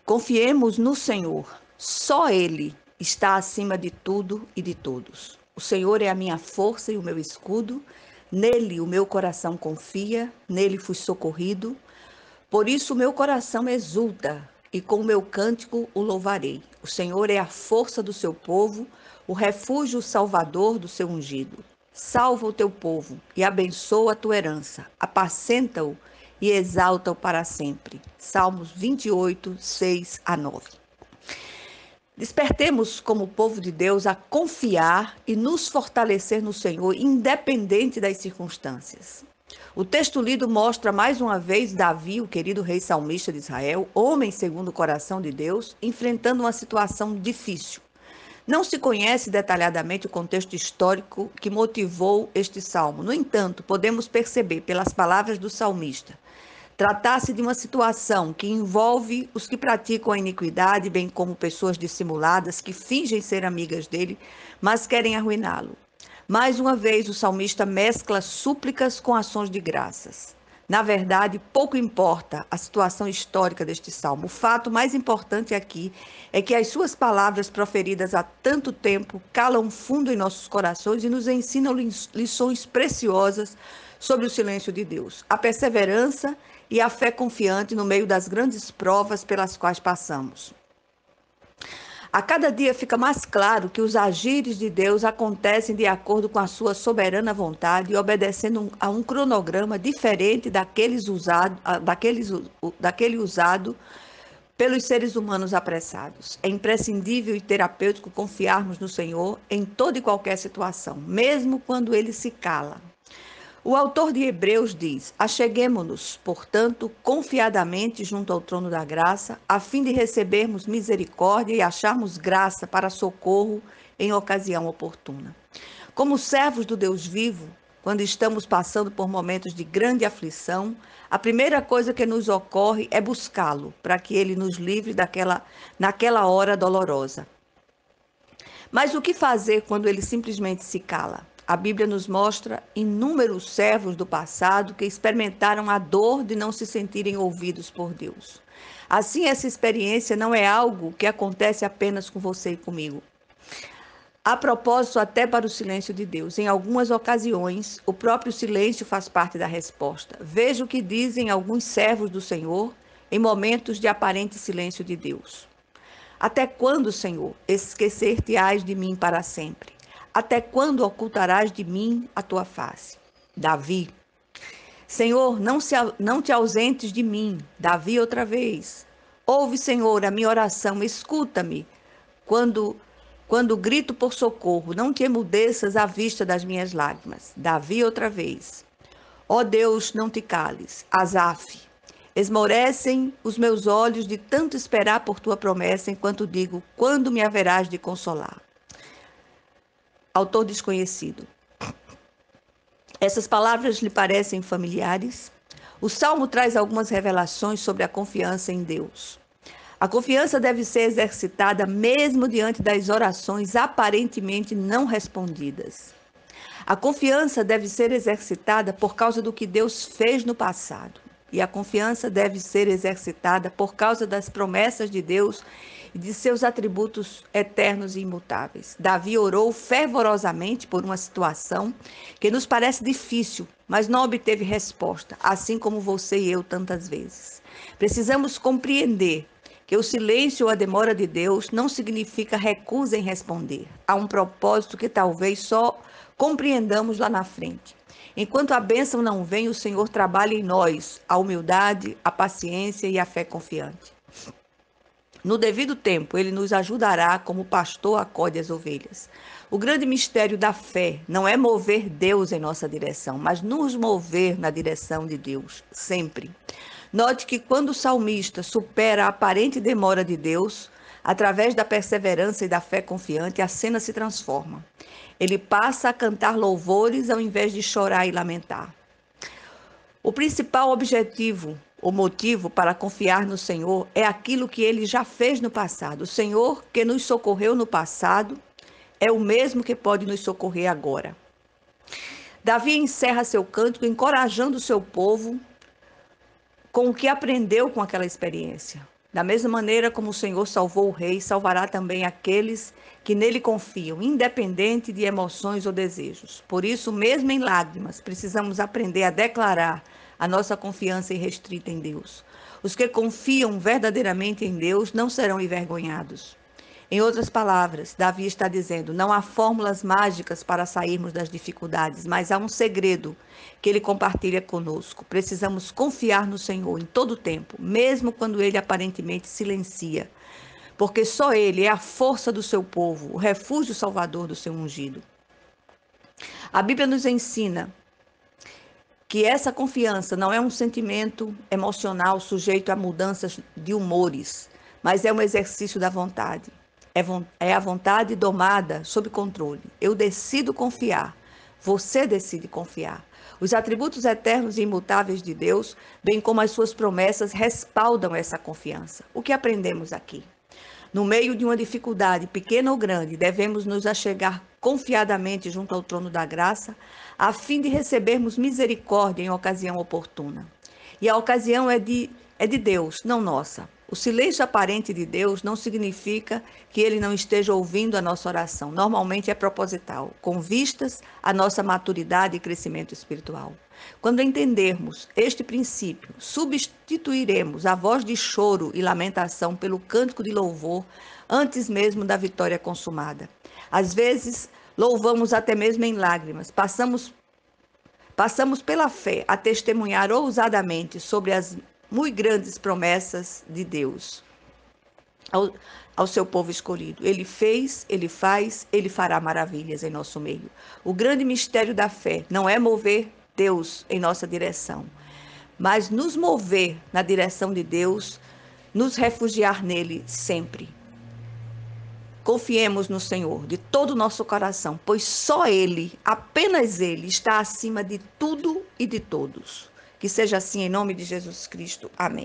Confiemos no Senhor. Só Ele está acima de tudo e de todos. O Senhor é a minha força e o meu escudo. Nele o meu coração confia, nele fui socorrido. Por isso o meu coração exulta e com o meu cântico o louvarei. O Senhor é a força do seu povo, o refúgio salvador do seu ungido. Salva o teu povo e abençoa a tua herança. Apacenta-o e exalta-o para sempre. Salmos 28, 6 a 9. Despertemos como povo de Deus a confiar e nos fortalecer no Senhor, independente das circunstâncias. O texto lido mostra mais uma vez Davi, o querido rei salmista de Israel, homem segundo o coração de Deus, enfrentando uma situação difícil. Não se conhece detalhadamente o contexto histórico que motivou este salmo. No entanto, podemos perceber pelas palavras do salmista tratar-se de uma situação que envolve os que praticam a iniquidade, bem como pessoas dissimuladas que fingem ser amigas dele, mas querem arruiná-lo. Mais uma vez, o salmista mescla súplicas com ações de graças. Na verdade, pouco importa a situação histórica deste salmo. O fato mais importante aqui é que as suas palavras proferidas há tanto tempo calam fundo em nossos corações e nos ensinam lições preciosas sobre o silêncio de Deus, a perseverança e a fé confiante no meio das grandes provas pelas quais passamos. A cada dia fica mais claro que os agires de Deus acontecem de acordo com a sua soberana vontade e obedecendo a um cronograma diferente daquele usado pelos seres humanos apressados. É imprescindível e terapêutico confiarmos no Senhor em toda e qualquer situação, mesmo quando ele se cala. O autor de Hebreus diz: acheguemo-nos, portanto, confiadamente junto ao trono da graça, a fim de recebermos misericórdia e acharmos graça para socorro em ocasião oportuna. Como servos do Deus vivo, quando estamos passando por momentos de grande aflição, a primeira coisa que nos ocorre é buscá-lo, para que ele nos livre naquela hora dolorosa. Mas o que fazer quando ele simplesmente se cala? A Bíblia nos mostra inúmeros servos do passado que experimentaram a dor de não se sentirem ouvidos por Deus. Assim, essa experiência não é algo que acontece apenas com você e comigo. Há propósito até para o silêncio de Deus. Em algumas ocasiões, o próprio silêncio faz parte da resposta. Veja o que dizem alguns servos do Senhor em momentos de aparente silêncio de Deus. Até quando, Senhor, esquecer-te-ás de mim para sempre? Até quando ocultarás de mim a tua face? Davi. Senhor, não te ausentes de mim. Davi outra vez. Ouve, Senhor, a minha oração, escuta-me. Quando grito por socorro, não te emudeças à vista das minhas lágrimas. Davi outra vez. Ó Deus, não te cales. Asaf. Esmorecem os meus olhos de tanto esperar por tua promessa, enquanto digo, quando me haverás de consolar? Autor desconhecido. Essas palavras lhe parecem familiares? O Salmo traz algumas revelações sobre a confiança em Deus. A confiança deve ser exercitada mesmo diante das orações aparentemente não respondidas. A confiança deve ser exercitada por causa do que Deus fez no passado. E a confiança deve ser exercitada por causa das promessas de Deus e de seus atributos eternos e imutáveis. Davi orou fervorosamente por uma situação que nos parece difícil, mas não obteve resposta, assim como você e eu tantas vezes. Precisamos compreender que o silêncio ou a demora de Deus não significa recusa em responder. Há um propósito que talvez só compreendamos lá na frente. Enquanto a bênção não vem, o Senhor trabalha em nós a humildade, a paciência e a fé confiante. No devido tempo, ele nos ajudará como o pastor acode as ovelhas. O grande mistério da fé não é mover Deus em nossa direção, mas nos mover na direção de Deus, sempre. Note que quando o salmista supera a aparente demora de Deus, através da perseverança e da fé confiante, a cena se transforma. Ele passa a cantar louvores ao invés de chorar e lamentar. O principal objetivo, o motivo para confiar no Senhor é aquilo que ele já fez no passado. O Senhor que nos socorreu no passado é o mesmo que pode nos socorrer agora. Davi encerra seu cântico encorajando o seu povo com o que aprendeu com aquela experiência. Da mesma maneira como o Senhor salvou o rei, salvará também aqueles que nele confiam, independente de emoções ou desejos. Por isso, mesmo em lágrimas, precisamos aprender a declarar a nossa confiança irrestrita em Deus. Os que confiam verdadeiramente em Deus não serão envergonhados. Em outras palavras, Davi está dizendo: não há fórmulas mágicas para sairmos das dificuldades, mas há um segredo que ele compartilha conosco. Precisamos confiar no Senhor em todo o tempo, mesmo quando ele aparentemente silencia, porque só ele é a força do seu povo, o refúgio salvador do seu ungido. A Bíblia nos ensina que essa confiança não é um sentimento emocional sujeito a mudanças de humores, mas é um exercício da vontade. É a vontade domada, sob controle. Eu decido confiar. Você decide confiar. Os atributos eternos e imutáveis de Deus, bem como as suas promessas, respaldam essa confiança. O que aprendemos aqui? No meio de uma dificuldade, pequena ou grande, devemos nos achegar confiadamente junto ao trono da graça, a fim de recebermos misericórdia em ocasião oportuna. E a ocasião é de Deus, não nossa. O silêncio aparente de Deus não significa que ele não esteja ouvindo a nossa oração. Normalmente é proposital, com vistas à nossa maturidade e crescimento espiritual. Quando entendermos este princípio, substituiremos a voz de choro e lamentação pelo cântico de louvor antes mesmo da vitória consumada. Às vezes, louvamos até mesmo em lágrimas. Passamos pela fé a testemunhar ousadamente sobre as muito grandes promessas de Deus ao seu povo escolhido. Ele fez, ele faz, ele fará maravilhas em nosso meio. O grande mistério da fé não é mover Deus em nossa direção, mas nos mover na direção de Deus, nos refugiar nele sempre. Confiemos no Senhor de todo o nosso coração, pois só Ele, apenas Ele, está acima de tudo e de todos. Que seja assim em nome de Jesus Cristo. Amém.